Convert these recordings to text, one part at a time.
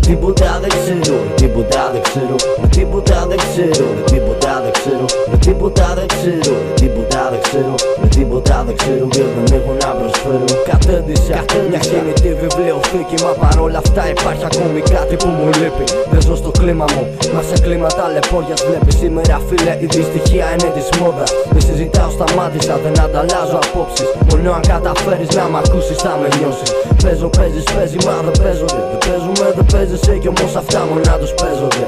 Τίποτα δεν ξέρω, τίποτα δεν ξέρω, τίποτα δεν ξέρω, τίποτα δεν ξέρω, τίποτα δεν ξέρω, τίποτα δεν ξέρω, τίποτα δεν ξέρω και δεν έχω να προσφέρω. Κατέντησα μια κινητή βιβλιοθήκη, μα παρόλα αυτά υπάρχει ακόμη κάτι που μου λείπει. Δεν ζω στο κλίμα μου, μα σε κλίμα ταλαιπώριας βλέπεις. Σήμερα φίλε η δυστυχία είναι της μόδας. Δεν συζητάω, σταμάτησα, δεν ανταλλάζω απόψεις. Μόνο αν καταφέρεις να μ' ακούσεις θα με νιώσεις. Παίζω, παίζεις, παίζει, μα δεν παίζονται. Δεν παίζουμε, δεν παίζεσαι κι όμως αυτά μονά τους παίζονται.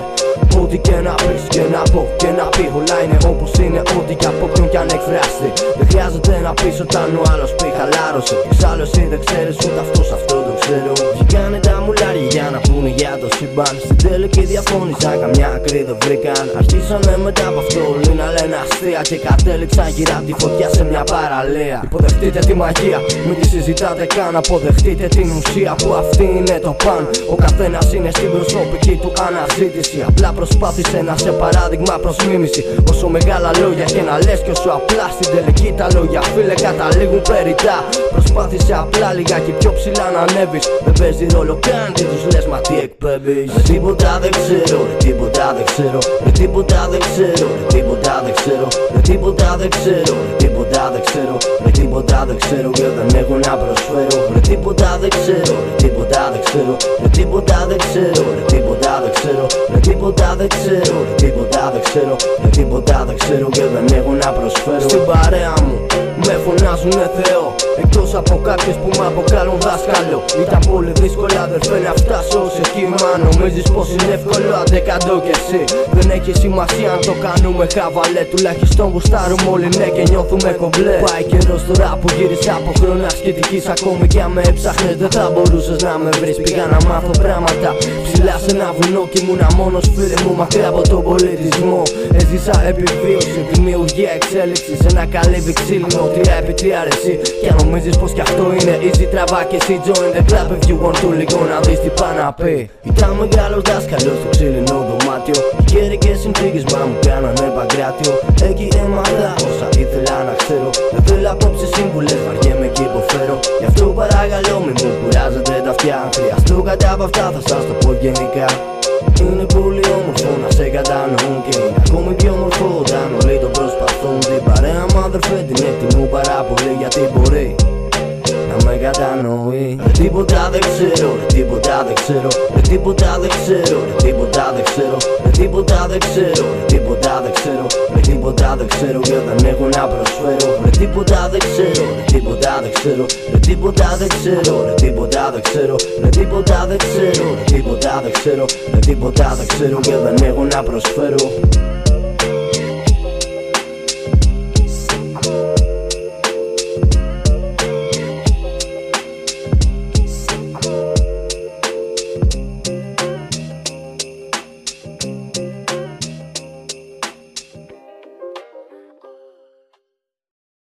Ό,τι και να πεις και να πω και να πει, όλα είναι όπως είναι, ό,τι και από ποιον κι αν εκφράσει. Δεν χρειάζεται να πεις όταν ο άλλος πει χαλάρωσε. Εξάλλου εσύ δεν ξέρεις ούτε αυτός αυτό το ξέρω. Βγήκανε τα μουλάρια για να πούνε για το σύμπαν. Στην τελική διαφώνησαν, καμιά άκρη δεν βρήκαν. Αρχίσανε μετά από αυτό όλοι να λένε αστεία και κατέληξαν γύρω απ' τη φωτιά σε μια παραλία. Υποδεχτείτε τη μαγεία, μην τη συζητάτε καν. Αποδεχτείτε την ουσία που αυτή είναι το παν. Ο καθένας είναι στην προσωπική του αναζήτηση. Απλά προσπάθησε να σε παράδειγμα προς μίμηση. Όσο μεγάλα λόγια και να λες κι όσο απλά στην τελική τα λόγια φίλε καταλήγουν περιττά. Προσπάθησε απλά λιγάκι πιο ψηλά να ανέβεις. Δεν παίζει ρόλο καν τι τους λες, μα τι εκπέμπεις. Τίποτα δεν ξέρω, τίποτα δεν ξέρω, τίποτα δεν ξέρω, τίποτα δεν ξέρω, τίποτα δεν ξέρω, τίποτα δεν ξέρω, τίποτα δεν ξέρω και δεν έχω να προσφέρω. Τίποτα δεν ξέρω, τίποτα δεν ξέρω, τίποτα δεν ξέρω, τίποτα δεν ξέρω, τίποτα δεν ξέρω, τίποτα δεν ξέρω, τίποτα δεν ξέρω και δεν έχω να προσφέρω. Στην παρέα μου με φωνάζουνε Θεό, εκτός από κάποιες που μ' αποκαλούν δάσκαλο. Ήταν πολύ δύσκολο αδερφέ να φτάσω ως εκεί, μα νομίζεις πως είναι εύκολο, άντε κάτω κι εσύ. Δεν έχει σημασία αν το κάνουμε χαβαλέ, τουλάχιστον γουστάρουμε όλοι ναι και νιώθουμε κομπλέ. Πάει καιρός τώρα που γύρισα από χρόνια ασκητικής, ακόμη κι αν με έψαχνες δεν θα μπορούσες να με βρεις. Πήγα να μάθω πράγματα ψηλά σε ένα βουνό κι ήμουνα μόνος φίλε μου μακριά από τον πολιτισμό. Έζησα επιβίωση, δημιουργία, εξέλιξη σε ένα καλύβι ξύλινο. Τι επί τι αρέσει κι αν νομίζεις πως κι αυτό είναι easy, τραβά και εσύ join the club if you want to, λίγο να δεις τι πάει να πει. Ήταν μεγάλος δάσκαλος στο ξύλινο δωμάτιο. Οι καιρικές συνθήκες μα μου κάνανε παγκράτιο. Εκεί έμαθα όσα ήθελα να ξέρω. Δεν θέλω απόψε σύμβουλες, βαριέμαι και υποφέρω. Γι' αυτό παρακαλώ μη μου κουράζετε τα αυτιά. Αν χρειαστώ κάτι από αυτά θα σας το πω γενικά. Είναι πολύ όμορφο να σε κατανοούν και είναι ακόμη πιο όμορφο όταν όλοι το προσπαθούν. Την παρέα μου αδερφέ την εκτιμώ πάρα πολύ γιατί μπορεί να με κατανοεί. Τίποτα δεν ξέρω, τίποτα δεν ξέρω, τίποτα δεν ξέρω, τίποτα δεν ξέρω, τίποτα δεν ξέρω, τίποτα δεν ξέρω, τίποτα δεν ξέρω και δεν έχω να προσφέρω. Τίποτα δεν ξέρω, τίποτα δεν ξέρω, τίποτα δεν ξέρω, τίποτα δεν ξέρω, τίποτα δεν ξέρω, τίποτα δεν ξέρω, τίποτα δεν ξέρω και δεν έχω να προσφέρω.